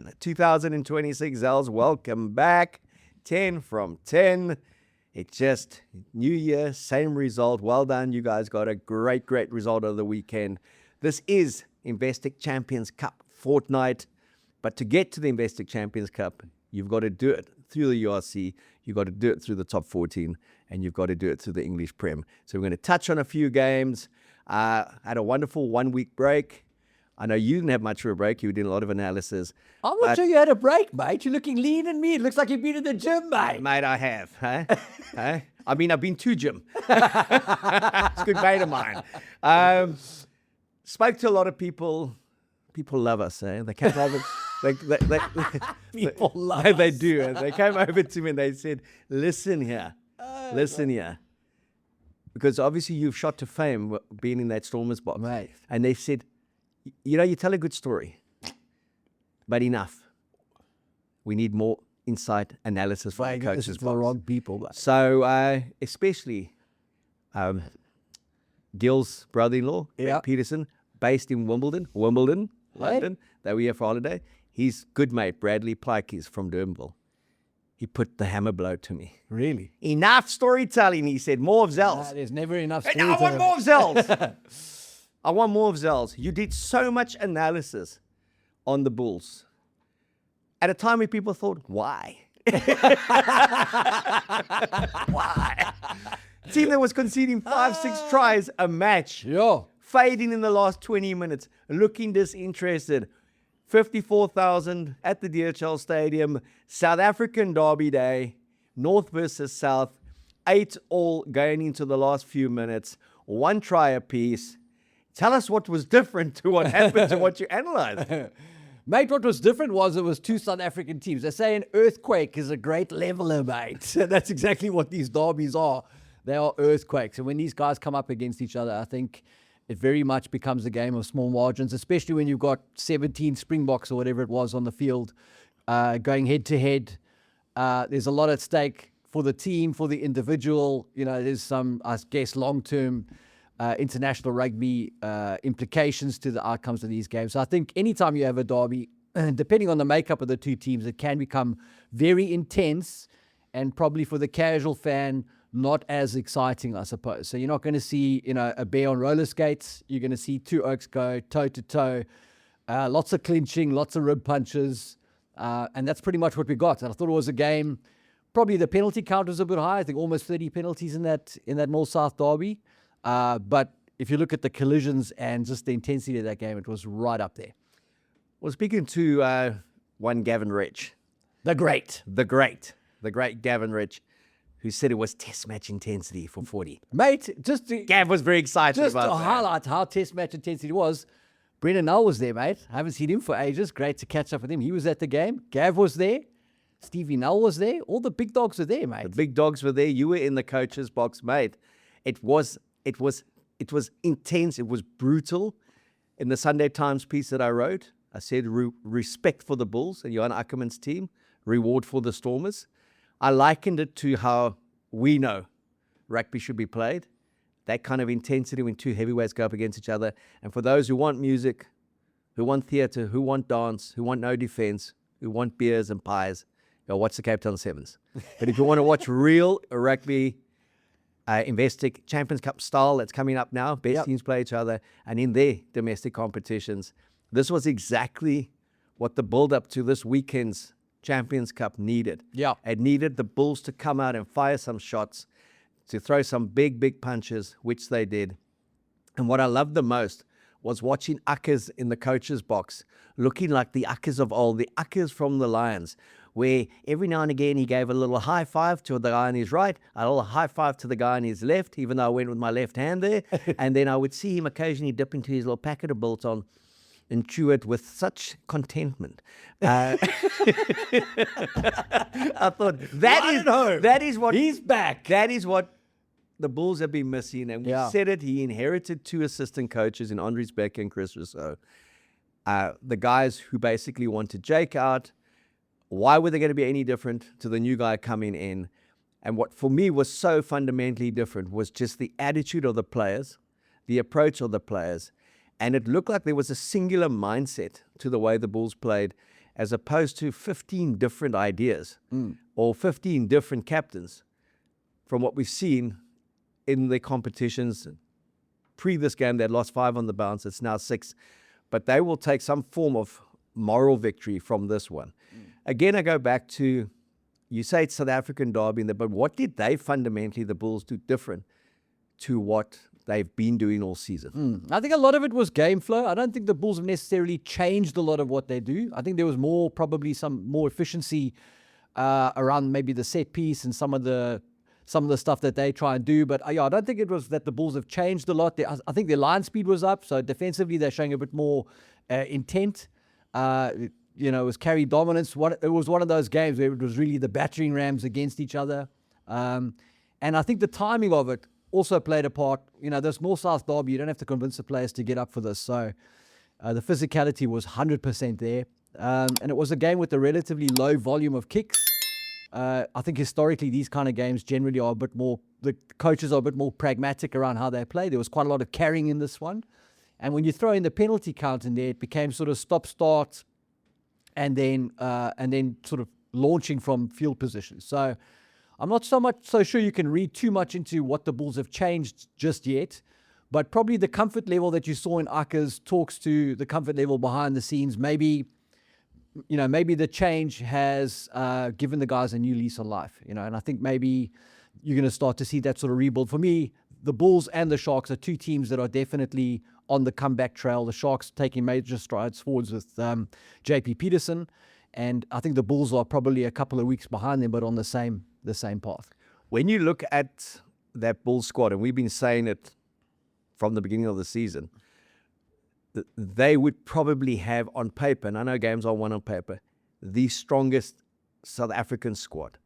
done. 2026 Zels, welcome back. 10 from 10. It's just new year, same result. Well done. You guys got a great result of the weekend. This is Investec Champions Cup fortnight. But to get to the Investec Champions Cup, you've got to do it through the URC, you've got to do it through the top 14, and you've got to do it through the English Prem. So we're going to touch on a few games. Had a wonderful 1 week break. I know you didn't have much of a break. You were doing a lot of analysis. I'm not sure you had a break, mate. You're looking lean and mean. It looks like you've been in the gym, mate. Mate, I have. Huh? I've been to gym. It's a good mate of mine. Spoke to a lot of people. People love us, eh? They came over. People love They us. do. They came over to me and they said, listen here. Because obviously you've shot to fame being in that Stormers box. Mate. And they said, you tell a good story, but enough. We need more insight analysis from the coaches. This is the wrong people. Mate. So, especially Gil's brother-in-law, Yeah. Peterson, based in Wimbledon, London. They were here for holiday. His good mate, Bradley Pike, is from Durbanville. He put the hammer blow to me. Really? Enough storytelling, he said. More of Zels. There's never enough And I want more of Zels. I want more of Zels. You did so much analysis on the Bulls at a time when people thought, why? Why? Team that was conceding 5-6 tries a match, Yeah. fading in the last 20 minutes, looking disinterested. 54,000 at the DHL Stadium, South African Derby Day, North versus South, 8-all going into the last few minutes, 1 try apiece. Tell us what was different to what happened to what you analyzed. Mate, what was different was it was 2 South African teams. They say an earthquake is a great leveler, mate. That's exactly what these derbies are. They are earthquakes. And when these guys come up against each other, I think it very much becomes a game of small margins, especially when you've got 17 Springboks or whatever it was on the field going head to head. There's a lot at stake for the team, for the individual. There's some, I guess, long-term international rugby implications to the outcomes of these games. So I think anytime you have a derby, depending on the makeup of the two teams, it can become very intense and probably for the casual fan, not as exciting, I suppose. So you're not going to see, a bear on roller skates. You're going to see 2 Oaks go toe-to-toe. Lots of clinching, lots of rib punches. And that's pretty much what we got. And I thought it was a game, probably the penalty count was a bit high. I think almost 30 penalties in that North South derby. But if you look at the collisions and just the intensity of that game, it was right up there. Well, speaking to one Gavin Rich. The great Gavin Rich, who said it was test match intensity for 40. Mate, Gav was very excited just about to that. highlight how test match intensity was, Brendan Null was there, mate. I haven't seen him for ages. Great to catch up with him. He was at the game. Gav was there. Stevie Null was there. All the big dogs were there, mate. The big dogs were there. You were in the coach's box, mate. It was intense. It was brutal. In the Sunday Times piece that I wrote, I said respect for the Bulls and Johan Ackerman's team, reward for the Stormers. I likened it to how we know rugby should be played. That kind of intensity when 2 heavyweights go up against each other. And for those who want music, who want theatre, who want dance, who want no defence, who want beers and pies, watch the Cape Town Sevens. But if you want to watch real rugby, Investec Champions Cup style that's coming up now, best teams play each other, and in their domestic competitions, this was exactly what the build-up to this weekend's Champions Cup needed. Yeah. It needed the Bulls to come out and fire some shots, to throw some big punches, which they did. And what I loved the most was watching Akkers in the coach's box, looking like the Akkers of old, the Akkers from the Lions, where every now and again he gave a little high five to the guy on his right, a little high five to the guy on his left, even though I went with my left hand there. And then I would see him occasionally dip into his little packet of biltong and chew it with such contentment. I thought that is what He's back. That is what the Bulls have been missing. And we said it. He inherited 2 assistant coaches in Andries Becker and Chris Rousseau. The guys who basically wanted Jake out. Why were they going to be any different to the new guy coming in? And what for me was so fundamentally different was just the attitude of the players, the approach of the players. And it looked like there was a singular mindset to the way the Bulls played. as opposed to 15 different ideas or 15 different captains from what we've seen in the competitions. Pre this game, they'd lost 5 on the bounce. It's now 6. But they will take some form of moral victory from this one. Again, I go back to, you say it's South African derby, but what did they fundamentally, the Bulls, do different to what they've been doing all season? I think a lot of it was game flow. I don't think the Bulls have necessarily changed a lot of what they do. I think there was probably some more efficiency around maybe the set piece and some of the stuff that they try and do. But I don't think it was that the Bulls have changed a lot. I think their line speed was up, so defensively they're showing a bit more intent. It was carry dominance. It was one of those games where it was really the battering rams against each other. And I think the timing of it also played a part. This North South derby, you don't have to convince the players to get up for this. So the physicality was 100% there. And it was a game with a relatively low volume of kicks. I think historically these kind of games generally are a bit more, the coaches are a bit more pragmatic around how they play. There was quite a lot of carrying in this one. And when you throw in the penalty count in there, it became sort of stop-start and then sort of launching from field position. So I'm not so sure you can read too much into what the Bulls have changed just yet, but probably the comfort level that you saw in Akers talks to the comfort level behind the scenes. Maybe the change has given the guys a new lease on life, and I think maybe you're going to start to see that sort of rebuild. For me, the Bulls and the Sharks are two teams that are definitely on the comeback trail. The Sharks taking major strides forwards with JP Peterson, and I think the Bulls are probably a couple of weeks behind them, but on the same path. When you look at that Bulls squad, and we've been saying it from the beginning of the season, they would probably have on paper, and I know games are won on paper, the strongest South African squad.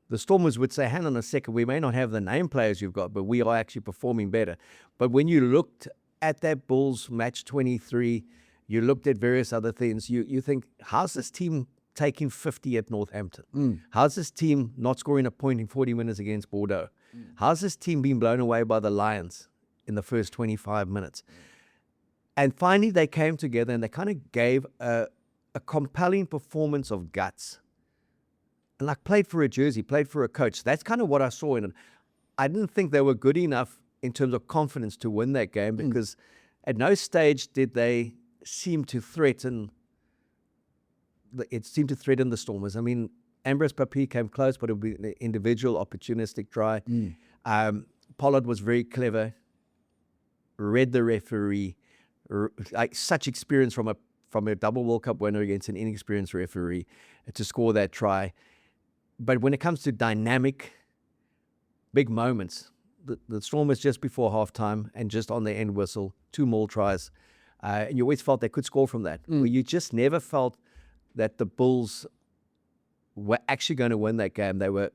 The Stormers would say, hang on a second, we may not have the name players you've got, but we are actually performing better. But when you looked at that Bulls match 23, you looked at various other things, you think, how's this team taking 50 at Northampton? How's this team not scoring a point in 40 minutes against Bordeaux? How's this team being blown away by the Lions in the first 25 minutes? And finally, they came together and they kind of gave a compelling performance of guts. And played for a jersey, played for a coach. That's kind of what I saw in it. I didn't think they were good enough in terms of confidence to win that game because at no stage did they seem to threaten. It seemed to threaten the Stormers. I mean, Ambrose Papi came close, but it would be an individual opportunistic try. Pollard was very clever, read the referee, such experience from a double World Cup winner against an inexperienced referee to score that try. But when it comes to dynamic, big moments, the Stormers just before halftime and just on the end whistle, 2 more tries, and you always felt they could score from that. But you just never felt that the Bulls were actually going to win that game. They were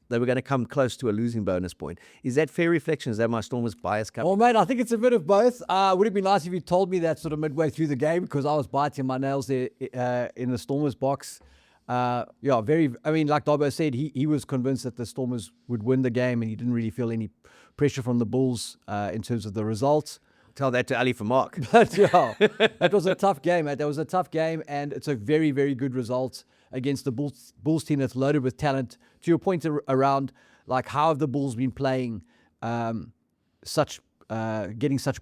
going to come close to a losing bonus point. Is that fair reflection? Is that my Stormers bias coming? Well, mate, I think it's a bit of both. Would it be nice if you told me that sort of midway through the game, because I was biting my nails there in the Stormers box. Like Darbo said, he was convinced that the Stormers would win the game, and he didn't really feel any pressure from the Bulls in terms of the results. Tell that to Ali for Mark. But yeah, that was a tough game, mate. That was a tough game, and it's a very, very good result against the Bulls team that's loaded with talent. To your point around, how have the Bulls been playing getting such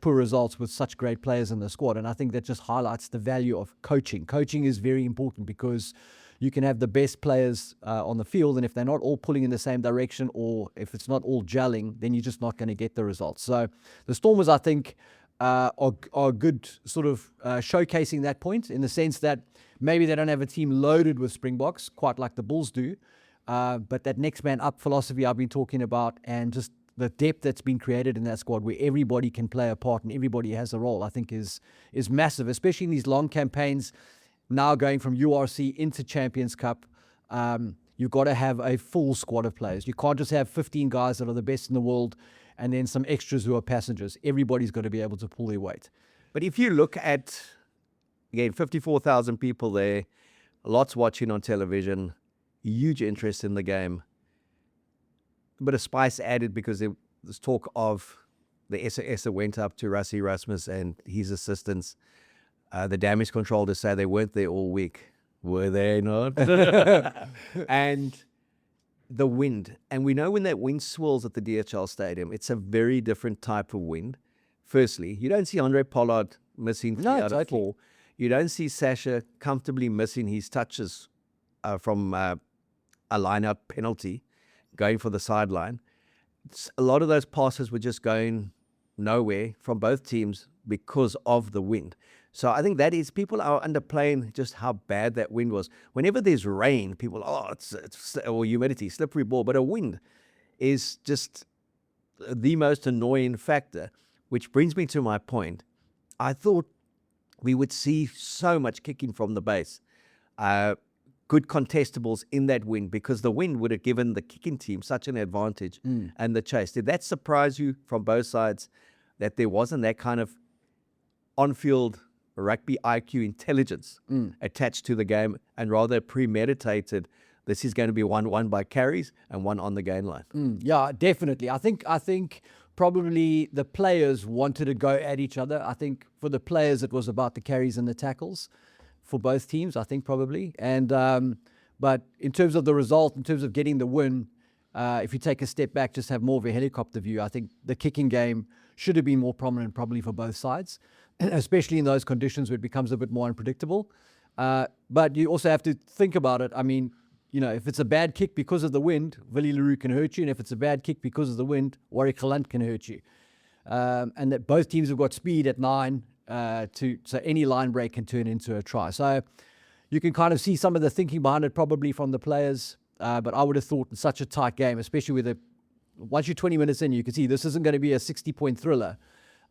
poor results with such great players in the squad? And I think that just highlights the value of coaching. Coaching is very important because you can have the best players on the field, and if they're not all pulling in the same direction, or if it's not all gelling, then you're just not going to get the results. So the Stormers, I think, are good sort of showcasing that point, in the sense that maybe they don't have a team loaded with Springboks, quite like the Bulls do, but that next man up philosophy I've been talking about, and just the depth that's been created in that squad where everybody can play a part and everybody has a role, I think is massive, especially in these long campaigns. Now going from URC into Champions Cup, you've got to have a full squad of players. You can't just have 15 guys that are the best in the world and then some extras who are passengers. Everybody's got to be able to pull their weight. But if you look at, again, 54,000 people there, lots watching on television, huge interest in the game, a bit of spice added because there was talk of the SAS went up to Rassie Rasmus and his assistants. The damage controllers say they weren't there all week. Were they not? And the wind. And we know when that wind swirls at the DHL Stadium, it's a very different type of wind. Firstly, you don't see Andre Pollard missing 3 out of 4. You don't see Sasha comfortably missing his touches from a line-out penalty, going for the sideline. A lot of those passes were just going nowhere from both teams because of the wind. So I think that is, people are underplaying just how bad that wind was. Whenever there's rain, people, it's or humidity, slippery ball. But a wind is just the most annoying factor, which brings me to my point. I thought we would see so much kicking from the base, good contestables in that wind, because the wind would have given the kicking team such an advantage and the chase. Did that surprise you from both sides, that there wasn't that kind of on-field rugby IQ intelligence attached to the game, and rather premeditated, this is going to be one by carries and one on the gain line? Yeah, definitely. I think probably the players wanted to go at each other. I think for the players it was about the carries and the tackles for both teams, I think probably. And but in terms of the result, in terms of getting the win, if you take a step back, just have more of a helicopter view, I think the kicking game should have been more prominent probably for both sides, especially in those conditions where it becomes a bit more unpredictable. But you also have to think about it. I mean, if it's a bad kick because of the wind, Willie Leroux can hurt you. And if it's a bad kick because of the wind, Warwick Gelant can hurt you. And that both teams have got speed at 9, so any line break can turn into a try. So you can kind of see some of the thinking behind it probably from the players. But I would have thought in such a tight game, especially once you're 20 minutes in, you can see this isn't going to be a 60-point thriller.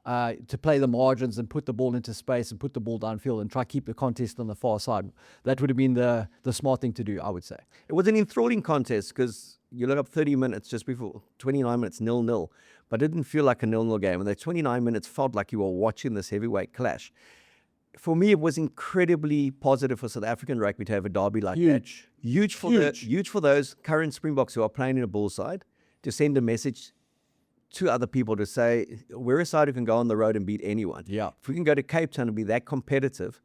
To play the margins and put the ball into space and put the ball downfield and try to keep the contest on the far side. That would have been the smart thing to do, I would say. It was an enthralling contest because you look up 30 minutes just before, 29 minutes, 0-0. But it didn't feel like a 0-0 game. And the 29 minutes felt like you were watching this heavyweight clash. For me, it was incredibly positive for South African rugby to have a derby like that. Huge for those current Springboks who are playing in a bull side, to send a message to other people to say, we're a side who can go on the road and beat anyone. Yeah. If we can go to Cape Town and be that competitive,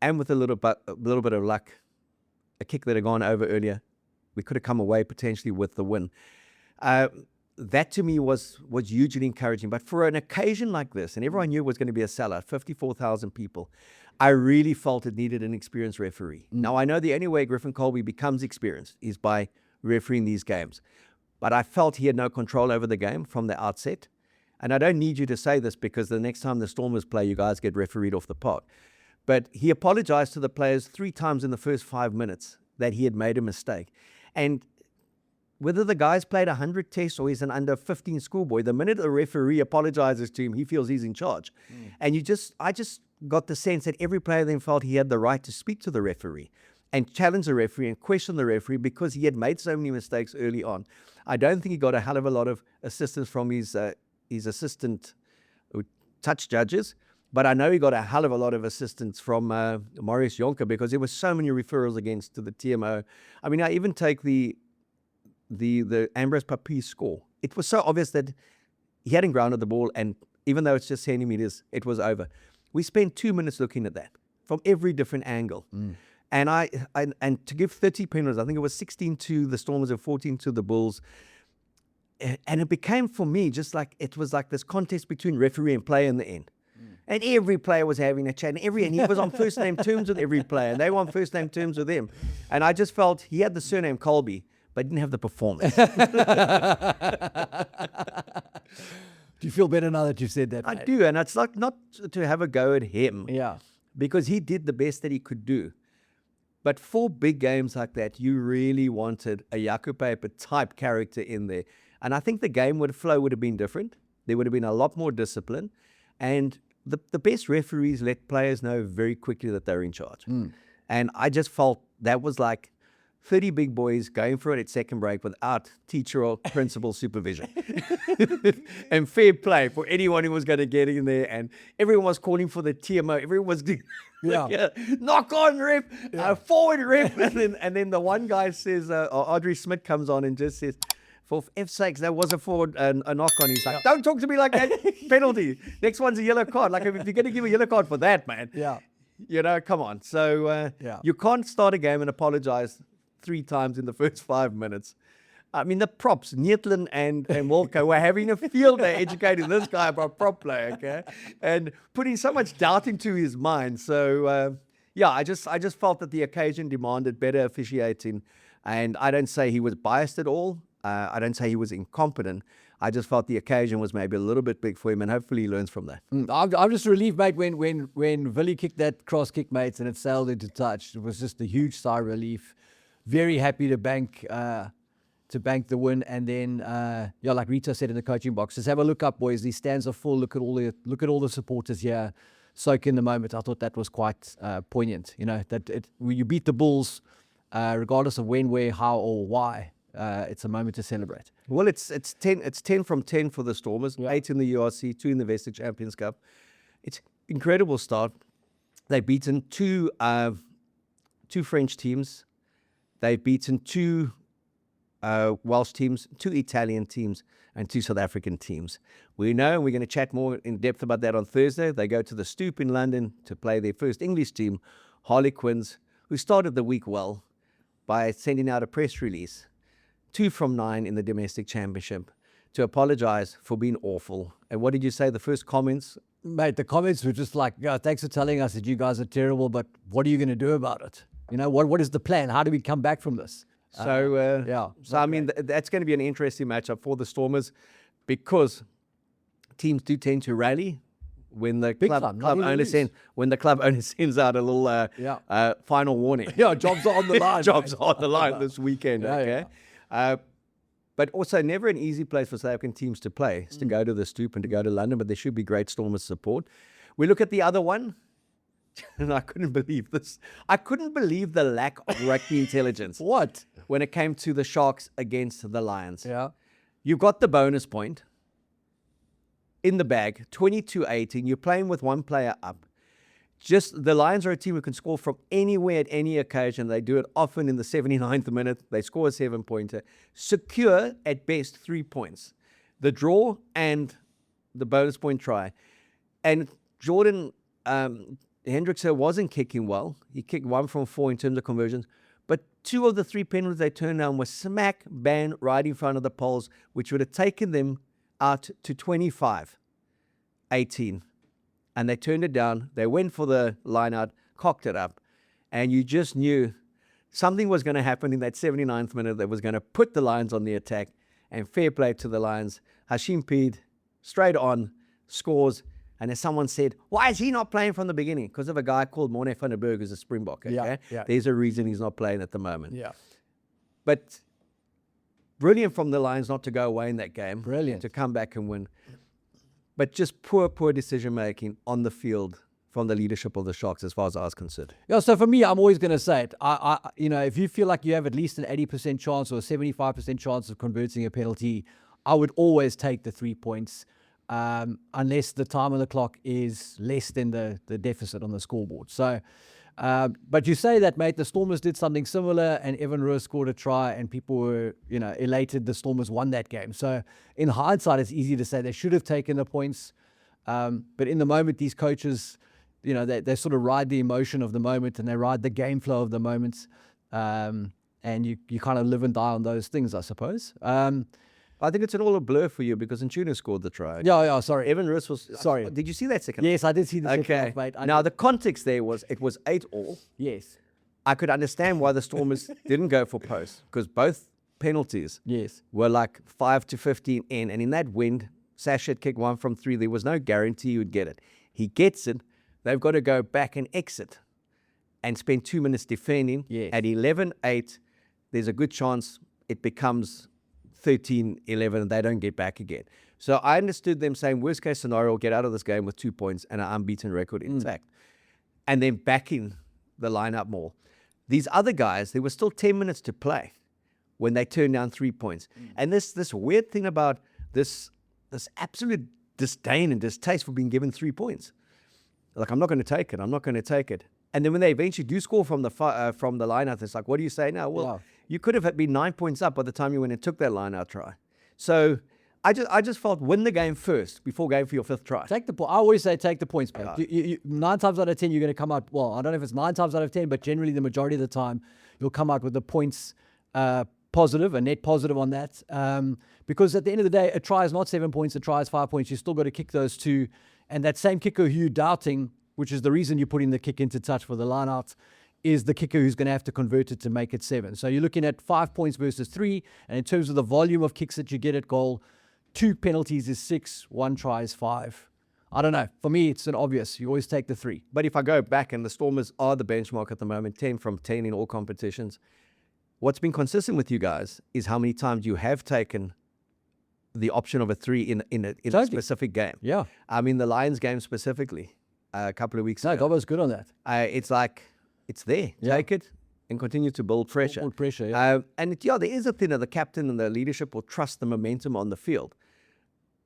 and with a little bit of luck, a kick that had gone over earlier, we could have come away potentially with the win. That to me was hugely encouraging. But for an occasion like this, and everyone knew it was going to be a sellout, 54,000 people, I really felt it needed an experienced referee. Now, I know the only way Griffin Colby becomes experienced is by refereeing these games. But I felt he had no control over the game from the outset. And I don't need you to say this, because the next time the Stormers play, you guys get refereed off the park. But he apologized to the players 3 times in the first 5 minutes that he had made a mistake. And whether the guys played 100 tests or he's an under 15 schoolboy, the minute a referee apologizes to him, he feels he's in charge. And I just got the sense that every player then felt he had the right to speak to the referee and challenge the referee and question the referee, because he had made so many mistakes early on. I don't think he got a hell of a lot of assistance from his assistant touch judges, but I know he got a hell of a lot of assistance from Maurice Jonker, because there were so many referrals against to the TMO. I mean, I even take the Ambrose Papi score. It was so obvious that he hadn't grounded the ball, and even though it's just centimeters, it was over. We spent 2 minutes looking at that from every different angle. And and to give 30 penalties, I think it was 16 to the Stormers and 14 to the Bulls. And it became, for me, just like it was like this contest between referee and player in the end. And every player was having a chat, and he was on first name terms with every player, and they were on first name terms with him. And I just felt he had the surname Colby, but didn't have the performance. Do you feel better now that you've said that? I do, and it's like not to have a go at him. Yeah. Because he did the best that he could do. But for big games like that, you really wanted a Jaco Paper type character in there. And I think the game flow would have been different. There would have been a lot more discipline. And the best referees let players know very quickly that they're in charge. And I just felt that was like 30 big boys going for it at second break without teacher or principal supervision. And fair play for anyone who was going to get in there. And everyone was calling for the TMO. Everyone was doing, knock on rep, forward rep. And then the one guy says, Audrey Smith comes on and just says, for F's sakes, that was a forward, a knock on. He's like, don't talk to me like that. Penalty. Next one's a yellow card. Like, if you're going to give a yellow card for that, man. Yeah. Come on. So you can't start a game and apologize 3 times in the first 5 minutes. I mean, the props, Nietlin and Walker were having a field day educating this guy about prop play, okay? And putting so much doubt into his mind. So, I just felt that the occasion demanded better officiating. And I don't say he was biased at all. I don't say he was incompetent. I just felt the occasion was maybe a little bit big for him, and hopefully he learns from that. I'm just relieved, mate, when Villy kicked that cross kick, mates, and it sailed into touch. It was just a huge sigh of relief. Very happy to bank the win. And then, like Rita said in the coaching box, just have a look up, boys. These stands are full. Look at all the supporters here. Soak in the moment. I thought that was quite poignant. When you beat the Bulls, regardless of when, where, how, or why. It's a moment to celebrate. Well, it's 10 from 10 for the Stormers, 8 in the URC, 2 in the Vestic Champions Cup. It's incredible start. They've beaten two French teams. They've beaten 2 Welsh teams, 2 Italian teams, and 2 South African teams. We know, and we're going to chat more in depth about that on Thursday. They go to the Stoop in London to play their first English team, Harlequins, who started the week well by sending out a press release, 2 from 9 in the domestic championship, to apologize for being awful. And what did you say? The first comments? Mate, the comments were just like, thanks for telling us that you guys are terrible, but what are you going to do about it? What is the plan? How do we come back from this? So I mean, that's going to be an interesting matchup for the Stormers, because teams do tend to rally when the club owner sends out a little final warning. Jobs are on the line. Jobs are on the line this weekend. But also never an easy place for South African teams to play. It's to go to the Stoop and to go to London, but there should be great Stormers support. We look at the other one, and I couldn't believe this. I couldn't believe the lack of rugby intelligence. What? When it came to the Sharks against the Lions. Yeah. You've got the bonus point in the bag, 22-18. You're playing with one player up. Just the Lions are a team who can score from anywhere at any occasion. They do it often in the 79th minute. They score a 7-pointer. Secure at best 3 points. The draw and the bonus point try. And Jordan Hendrickse wasn't kicking well. He kicked 1 from 4 in terms of conversions. But 2 of the 3 penalties they turned down were smack bang right in front of the poles, which would have taken them out to 25-18. And they turned it down. They went for the line out, cocked it up. And you just knew something was going to happen in that 79th minute that was going to put the Lions on the attack. And fair play to the Lions. Hashim Peed, straight on, scores. And as someone said, why is he not playing from the beginning? Because of a guy called Morne van der Berg who's a Springbok. Okay? There's a reason he's not playing at the moment. Yeah. But brilliant from the Lions not to go away in that game. Brilliant. To come back and win. But just poor decision-making on the field from the leadership of the Sharks as far as I was concerned. Yeah, so for me, I'm always going to say it. If you feel like you have at least an 80% chance or a 75% chance of converting a penalty, I would always take the 3 points. Unless the time on the clock is less than the deficit on the scoreboard. So, but you say that, mate, the Stormers did something similar and Evan Roos scored a try and people were, elated the Stormers won that game. So in hindsight, it's easy to say they should have taken the points. But in the moment, these coaches, they sort of ride the emotion of the moment and they ride the game flow of the moment. And you kind of live and die on those things, I suppose. I think it's all a blur for you because Ntuna scored the try. Yeah, sorry. Evan Roos was... Sorry. Did you see that second? Yes, I did see the second half, mate. Now, the context there was it was 8-8. Yes. I could understand why the Stormers didn't go for post because both penalties were like 5 to 15 in. And in that wind, Sash had kicked 1 from 3. There was no guarantee he would get it. He gets it. They've got to go back and exit and spend 2 minutes defending. Yes. At 11-8, there's a good chance it becomes 13-11 and they don't get back again. So I understood them saying worst case scenario, get out of this game with 2 points and an unbeaten record intact. And then backing the lineup more. These other guys, there was still 10 minutes to play when they turned down 3 points. And this weird thing about this absolute disdain and distaste for being given 3 points. Like, I'm not going to take it. I'm not going to take it. And then when they eventually do score from the lineup, it's like, what do you say now? Well, you could have been 9 points up by the time you went and took that line-out try. So I just felt win the game first before going for your 5th try. Take the point. I always say take the points, mate. 9 times out of 10, you're going to come out. Well, I don't know if it's 9 times out of 10, but generally the majority of the time, you'll come out with the points positive, a net positive on that. Because at the end of the day, a try is not 7 points, a try is 5 points. You still got to kick those 2. And that same kicker who you're doubting, which is the reason you're putting the kick into touch for the line out, is the kicker who's going to have to convert it to make it 7. So you're looking at 5 points versus 3. And in terms of the volume of kicks that you get at goal, 2 penalties is 6, 1 try is 5. I don't know. For me, it's an obvious. You always take the 3. But if I go back, and the Stormers are the benchmark at the moment, 10 from 10 in all competitions, what's been consistent with you guys is how many times you have taken the option of a 3 in a specific game. Yeah. I mean, the Lions game specifically, a couple of weeks ago. No, Gobbo's good on that. It's like, it's there. Yeah. Take it and continue to build pressure. Build pressure, yeah. There is a thing that the captain and the leadership will trust the momentum on the field.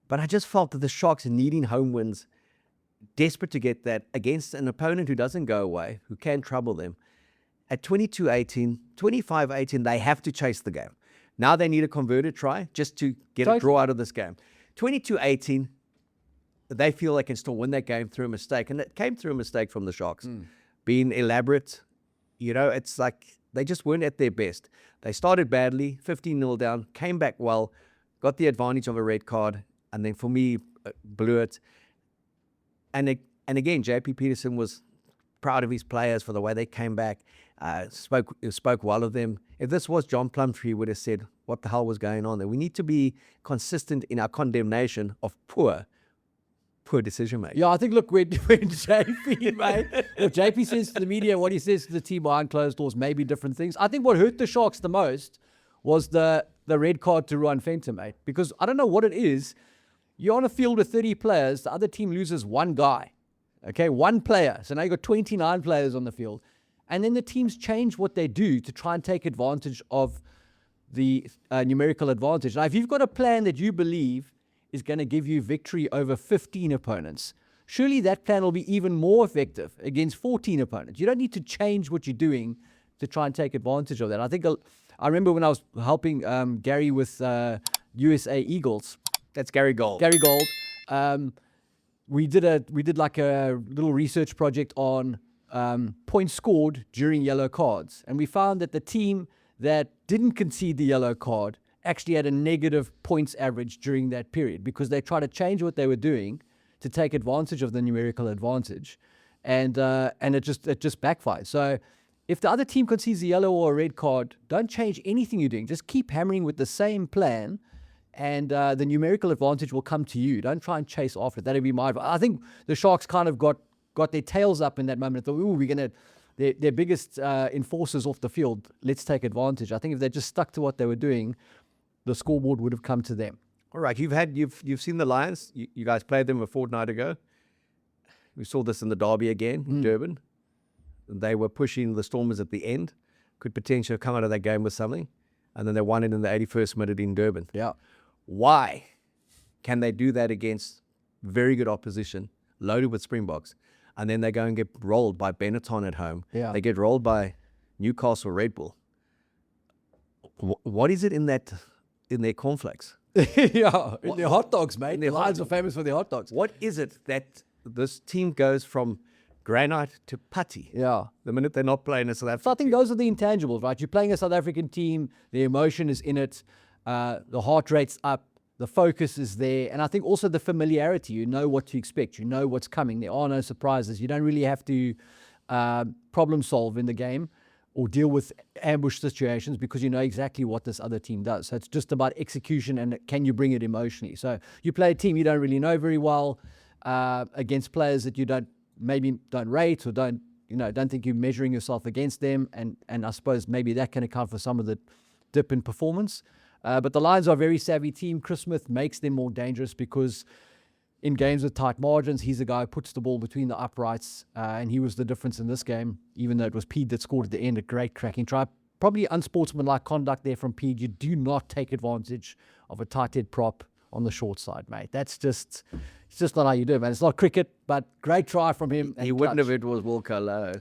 But I just felt that the Sharks needing home wins, desperate to get that against an opponent who doesn't go away, who can trouble them. At 22-18, 25-18, they have to chase the game. Now they need a converted try just to get a draw out of this game. 22-18, they feel they can still win that game through a mistake. And it came through a mistake from the Sharks. Being elaborate, it's like they just weren't at their best. They started badly, 15-0 down, came back well, got the advantage of a red card, and then for me, blew it. And again, JP Peterson was proud of his players for the way they came back, spoke well of them. If this was John Plumtree, he would have said, what the hell was going on there? We need to be consistent in our condemnation of poor decision making. Yeah, I think, look, when JP, mate, if JP says to the media what he says to the team behind closed doors, maybe different things. I think what hurt the Sharks the most was the red card to Ruan Fenter, mate. Because I don't know what it is. You're on a field with 30 players. The other team loses 1 guy. Okay, 1 player. So now you've got 29 players on the field. And then the teams change what they do to try and take advantage of the numerical advantage. Now, if you've got a plan that you believe is going to give you victory over 15 opponents, surely that plan will be even more effective against 14 opponents. You don't need to change what you're doing to try and take advantage of that. I remember when I was helping Gary with USA Eagles. That's Gary Gold. Gary Gold. We did like a little research project on points scored during yellow cards. And we found that the team that didn't concede the yellow card actually had a negative points average during that period because they tried to change what they were doing to take advantage of the numerical advantage. And it just backfired. So if the other team concedes a yellow or a red card, don't change anything you're doing. Just keep hammering with the same plan, and the numerical advantage will come to you. Don't try and chase after it. That'd be my advice. I think the Sharks kind of got their tails up in that moment. Thought, we're going to, their biggest enforcers off the field, let's take advantage. I think if they just stuck to what they were doing, the scoreboard would have come to them. All right, you've seen the Lions. You guys played them a fortnight ago. We saw this in the derby again in Durban. They were pushing the Stormers at the end. Could potentially come out of that game with something. And then they won it in the 81st minute in Durban. Yeah. Why can they do that against very good opposition, loaded with Springboks, and then they go and get rolled by Benetton at home? Yeah. They get rolled by Newcastle Red Bull. What is it in their cornflakes? Yeah, in their hot dogs, mate. The Lions are famous for their hot dogs. What is it that this team goes from granite to putty? Yeah. The minute they're not playing a South African So I think those are the intangibles, right? You're playing a South African team, the emotion is in it, the heart rate's up, the focus is there, and I think also the familiarity. You know what to expect, you know what's coming. There are no surprises. You don't really have to problem solve in the game or deal with ambush situations because you know exactly what this other team does. So it's just about execution and can you bring it emotionally. So you play a team you don't really know very well against players that you maybe don't rate or don't think you're measuring yourself against them. And I suppose maybe that can account for some of the dip in performance. But the Lions are a very savvy team. Chris Smith makes them more dangerous because in games with tight margins, he's the guy who puts the ball between the uprights. And he was the difference in this game, even though it was Pede that scored at the end, a great cracking try. Probably unsportsmanlike conduct there from Pede. You do not take advantage of a tight head prop on the short side, mate. It's just not how you do it, man. It's not cricket, but great try from him. He wouldn't have if it was Walker Lowe.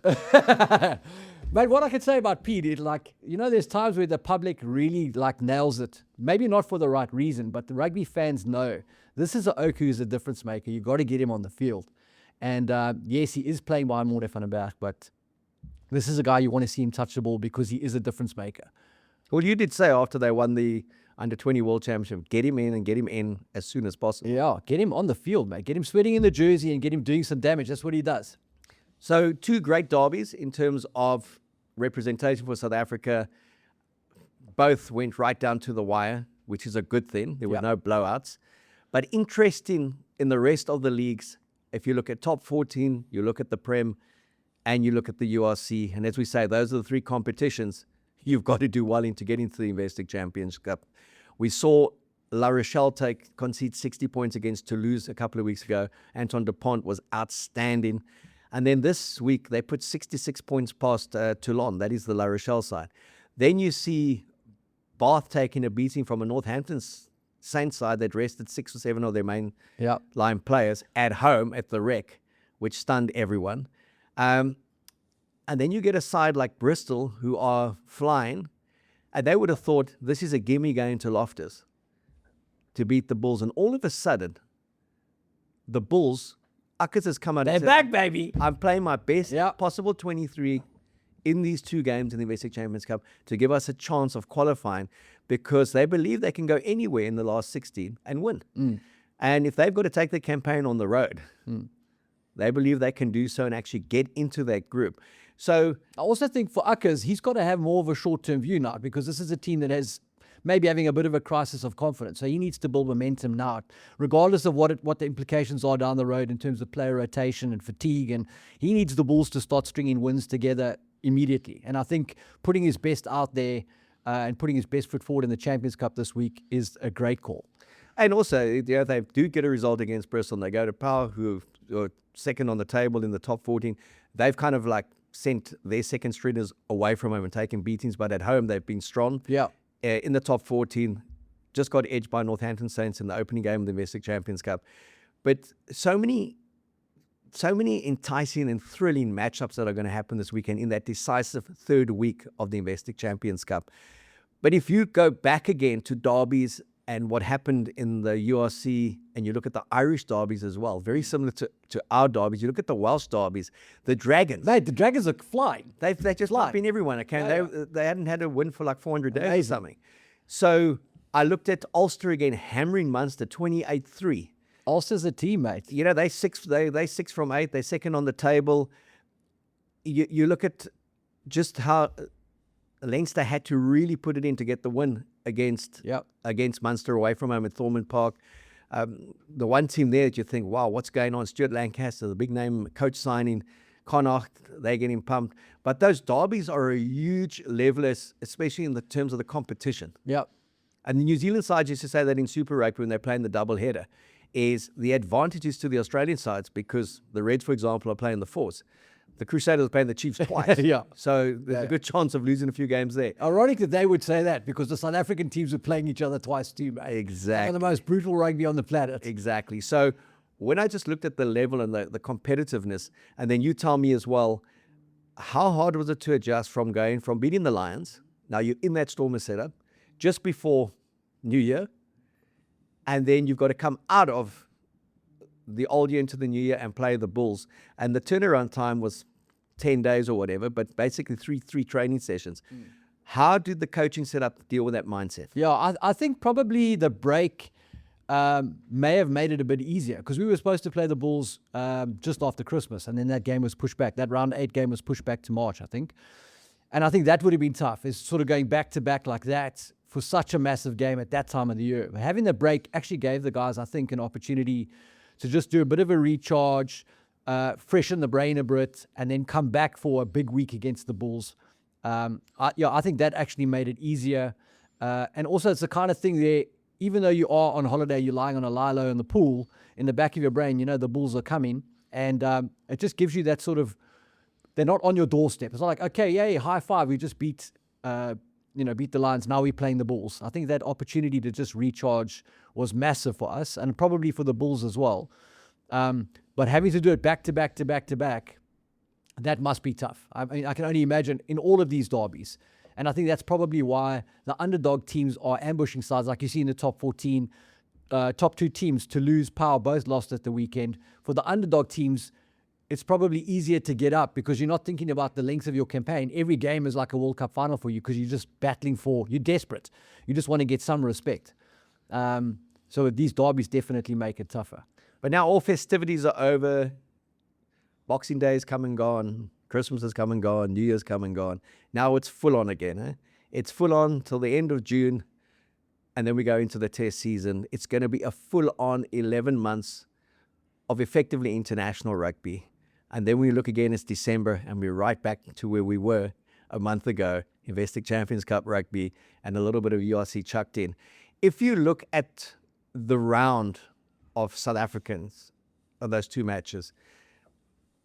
But what I can say about Pete is, like, there's times where the public really nails it. Maybe not for the right reason, but the rugby fans know this is a Oak who's a difference maker. You've got to get him on the field. And yes, he is playing by more van der Berg, but this is a guy you want to see him touch the ball because he is a difference maker. Well, you did say after they won the Under-20 World Championship, get him in and get him in as soon as possible. Yeah, get him on the field, mate. Get him sweating in the jersey and get him doing some damage. That's what he does. So 2 great derbies in terms of representation for South Africa. Both went right down to the wire, which is a good thing. There were no blowouts. But interesting in the rest of the leagues, if you look at top 14, you look at the Prem, and you look at the URC. And as we say, those are the 3 competitions you've got to do well in to get into the Investec Champions Cup. We saw La Rochelle concede 60 points against Toulouse a couple of weeks ago. Anton Dupont was outstanding. And then this week, they put 66 points past Toulon. That is the La Rochelle side. Then you see Bath taking a beating from a Northampton Saints side that rested 6 or 7 of their main line players at home at the Rec, which stunned everyone. And then you get a side like Bristol who are flying, and they would have thought this is a gimme going to Loftus to beat the Bulls. And all of a sudden, the Bulls, Uckers has come out They're and said, back, baby. I'm playing my best possible 23 in these 2 games in the Investec Champions Cup to give us a chance of qualifying, because they believe they can go anywhere in the last 16 and win. And if they've got to take the campaign on the road, they believe they can do so and actually get into that group. So I also think for Uckers, he's got to have more of a short-term view now, because this is a team that has maybe having a bit of a crisis of confidence. So he needs to build momentum now, regardless of what the implications are down the road in terms of player rotation and fatigue. And he needs the Bulls to start stringing wins together immediately. And I think putting his best out there and putting his best foot forward in the Champions Cup this week is a great call. And also, they do get a result against Bristol, and they go to Power, who are second on the table in the top 14. They've kind of sent their second stringers away from home and taken beatings, but at home they've been strong. Yeah. In the top 14, just got edged by Northampton Saints in the opening game of the Investec Champions Cup. But so many enticing and thrilling matchups that are going to happen this weekend in that decisive 3rd week of the Investec Champions Cup. But if you go back again to derbies and what happened in the URC, and you look at the Irish derbies as well, very similar to our derbies. You look at the Welsh derbies, the Dragons. Mate, the Dragons are flying. They just been everyone. Okay, they hadn't had a win for 400 days or something. So I looked at Ulster again, hammering Munster 28-3. Ulster's a team, mate. They 6 from 8. They're second on the table. You look at just how Leinster had to really put it in to get the win against Munster away from home at Thornton Park. The one team there that you think, wow, what's going on? Stuart Lancaster, the big name coach signing, Connacht, they're getting pumped. But those derbies are a huge leveler, especially in the terms of the competition. Yep. And the New Zealand side used to say that in Super Rugby when they're playing the double header, is the advantages to the Australian sides, because the Reds, for example, are playing the Force. The Crusaders are playing the Chiefs twice. So there's a good chance of losing a few games there. Ironic that they would say that, because the South African teams are playing each other twice too, mate. Exactly. One of the most brutal rugby on the planet. Exactly. So when I just looked at the level and the competitiveness, and then you tell me as well, how hard was it to adjust from going from beating the Lions, now you're in that Stormer setup, just before New Year, and then you've got to come out of the old year into the new year and play the Bulls. And the turnaround time was 10 days or whatever, but basically three training sessions. How did the coaching setup deal with that mindset? Yeah, I think probably the break may have made it a bit easier, because we were supposed to play the Bulls just after Christmas, and then that game was pushed back. That round 8 game was pushed back to March, I think. And I think that would have been tough, is sort of going back to back like that for such a massive game at that time of the year. Having the break actually gave the guys, I think, an opportunity to just do a bit of a recharge, freshen the brain a bit, and then come back for a big week against the Bulls. I think that actually made it easier. And also, it's the kind of thing there, even though you are on holiday, you're lying on a lilo in the pool, in the back of your brain, you know the Bulls are coming. And it just gives you that sort of, they're not on your doorstep. It's not like, okay, yay, high five, we just beat the Lions, now we're playing the Bulls. I think that opportunity to just recharge was massive for us, and probably for the Bulls as well. But having to do it back to back to back to back, That must be tough. I mean, I can only imagine in all of these derbies. And I think that's probably why the underdog teams are ambushing sides, like you see in the top 14. Top two teams, Toulouse, Power, both lost at the weekend. For the underdog teams, it's probably easier to get up because you're not thinking about the length of your campaign. Every game is like a World Cup final for you because you're just battling you're desperate. You just want to get some respect. So these derbies definitely make it tougher. But now all festivities are over. Boxing Day is come and gone. Christmas has come and gone. New Year's come and gone. Now it's full on again. Eh? It's full on till the end of June. And then we go into the test season. It's going to be a full-on 11 months of effectively international rugby. And then we look again, it's December, and we're right back to where we were a month ago, Investec Champions Cup rugby, and a little bit of URC chucked in. If you look at the round of South Africans, of those two matches,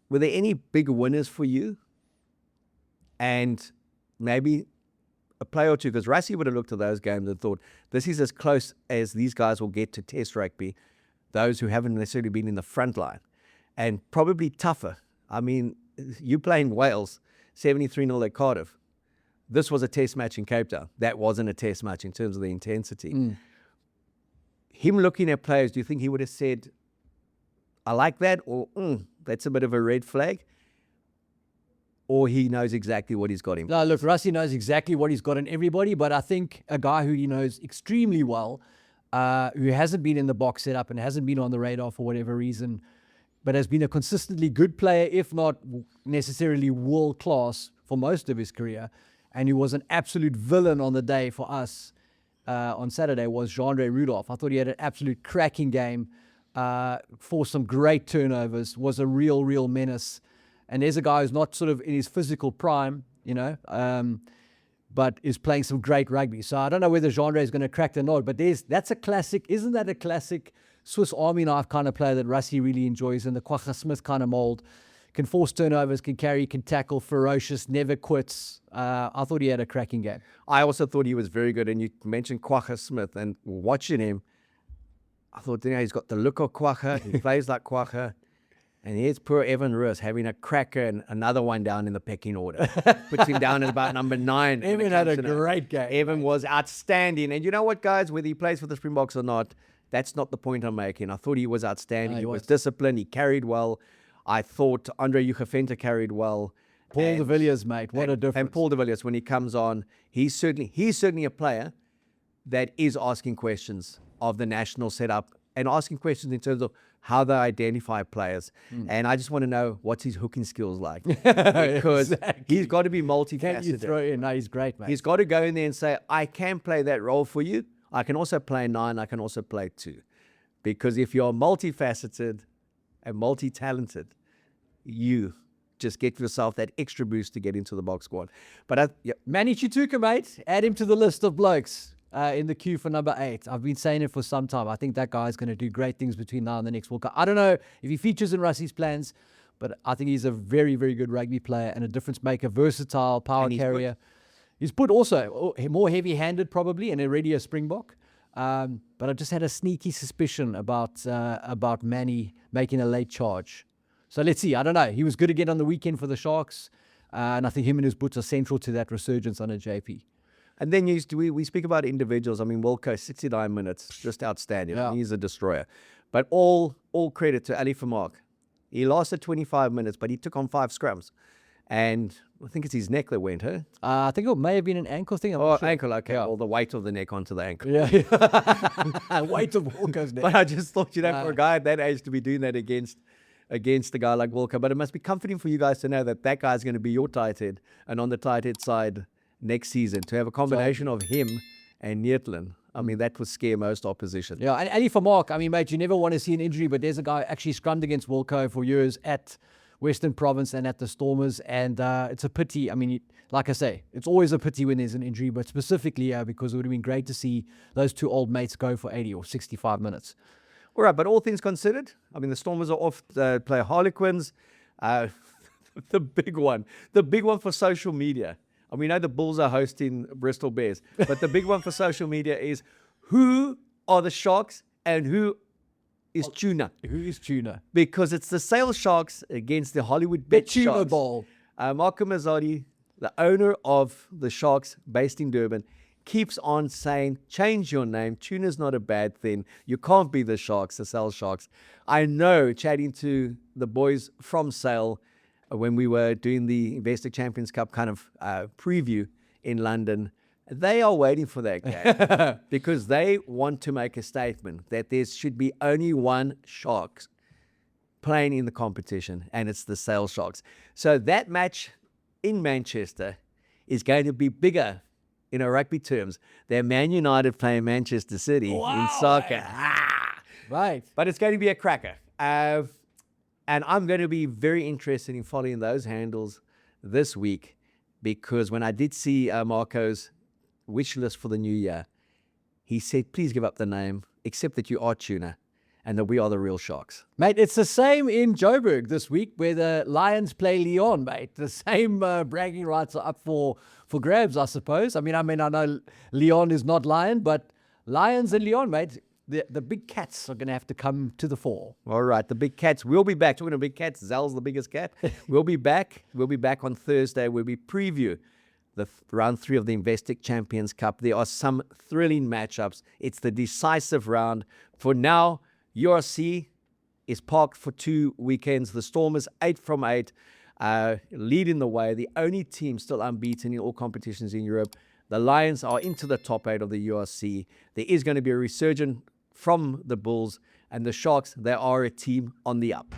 were there any big winners for you? And maybe a play or two, because Rassie would have looked at those games and thought, this is as close as these guys will get to test rugby, those who haven't necessarily been in the front line, and probably tougher. I mean, you playing Wales, 73-0 at Cardiff. This was a test match in Cape Town. That wasn't a test match in terms of the intensity. Him looking at players, do you think he would have said, I like that, or that's a bit of a red flag? Or he knows exactly what he's got him? No, look, Rassie knows exactly what he's got in everybody, but I think a guy who he knows extremely well, who hasn't been in the box setup and hasn't been on the radar for whatever reason, but has been a consistently good player, if not necessarily world class for most of his career, and who was an absolute villain on the day for us on Saturday, was Jean-Andre Rudolph. I thought he had an absolute cracking game, forced some great turnovers, was a real menace. And there's a guy who's not sort of in his physical prime, but is playing some great rugby. So I don't know whether Jean-Andre is going to crack the nod, but that's a classic. Isn't that a classic Swiss Army knife kind of player that Rassie really enjoys, in the Kwagga Smith kind of mold? Can force turnovers, can carry, can tackle, ferocious, never quits. I thought he had a cracking game. I also thought he was very good. And you mentioned Kwagga Smith, and watching him, I thought, he's got the look of Kwagga. He plays like Kwagga. And here's poor Evan Roos having a cracker and another one down in the pecking order. Puts him down at about number 9. Evan had a great game. Evan was outstanding. And you know what, guys? Whether he plays for the Springboks or not, that's not the point I'm making. I thought he was outstanding. No, he was disciplined. He carried well. I thought Andre Juchefenta carried well. Paul de Villiers, mate. What a difference. And Paul de Villiers, when he comes on, he's certainly a player that is asking questions of the national setup and asking questions in terms of how they identify players. And I just want to know what's his hooking skills like. Because he's got to be multifaceted. Can't you throw in? No, he's great, mate. He's got to go in there and say, I can play that role for you. I can also play 9. I can also play 2. Because if you're multifaceted and multi-talented, you just get yourself that extra boost to get into the box squad. But Manny Chituka, mate. Add him to the list of blokes in the queue for number 8. I've been saying it for some time. I think that guy's going to do great things between now and the next World Cup. I don't know if he features in Rassie's plans, but I think he's a very good rugby player and a difference maker, versatile, power carrier. He's put also more heavy-handed probably and already a Springbok. But I just had a sneaky suspicion about Manny making a late charge. So let's see. I don't know. He was good again on the weekend for the Sharks. And I think him and his boots are central to that resurgence under JP. And then we speak about individuals. I mean, Wilco, 69 minutes, just outstanding. Yeah. He's a destroyer. But all credit to Ali Vermaak. He lasted 25 minutes, but he took on 5 scrums. And I think it's his neck that went, huh? I think it may have been an ankle thing. I'm not sure. Ankle, okay. Yeah. Well, the weight of the neck onto the ankle. Yeah. Weight of Wilco's neck. But I just thought, for a guy at that age to be doing that against a guy like Wilco. But it must be comforting for you guys to know that guy's going to be your tight head and on the tight head side next season. To have a combination of him and Neertlen, I mean, that would scare most opposition. Yeah, and Ali Vermaak, I mean, mate, you never want to see an injury, but there's a guy actually scrummed against Wilco for years at Western Province and at the Stormers, and it's a pity. I mean, like I say, it's always a pity when there's an injury, but specifically because it would have been great to see those two old mates go for 80 or 65 minutes. All right, but all things considered, I mean, the Stormers are off to play Harlequins. The big one for social media. And we know the Bulls are hosting Bristol Bears, but the big one for social media is who are the Sharks and who is tuna, Who is Tuna? because it's the Sale Sharks against the Hollywood The Bet Tuna Sharks. Bowl. Marco Mazzardi, the owner of the Sharks based in Durban, keeps on saying, change your name. Tuna's not a bad thing. You can't be the Sharks, the Sale Sharks. I know, chatting to the boys from Sale when we were doing the Investor Champions Cup kind of preview in London, they are waiting for that game because they want to make a statement that there should be only one Sharks playing in the competition, and it's the Sale Sharks. So that match in Manchester is going to be bigger in rugby terms than Man United playing Manchester City in soccer. Right. But it's going to be a cracker. And I'm going to be very interested in following those handles this week, because when I did see Marco's wish list for the new year, he said, please give up the name, except that you are Tuna and that we are the real Sharks. Mate, it's the same in Joburg this week where the Lions play Lyon, mate. The same bragging rights are up for grabs, I suppose. I mean, I know Lyon is not Lion, but Lions and Lyon, mate, the big cats are going to have to come to the fore. All right, the big cats will be back. Talking of big cats, Zels, the biggest cat, we'll be back. We'll be back on Thursday where we preview the round 3 of the Investec Champions Cup. There are some thrilling matchups. It's the decisive round. For now, URC is parked for 2 weekends. The Stormers, 8 from 8, leading the way. The only team still unbeaten in all competitions in Europe. The Lions are into the top 8 of the URC. There is going to be a resurgence from the Bulls, and the Sharks, they are a team on the up.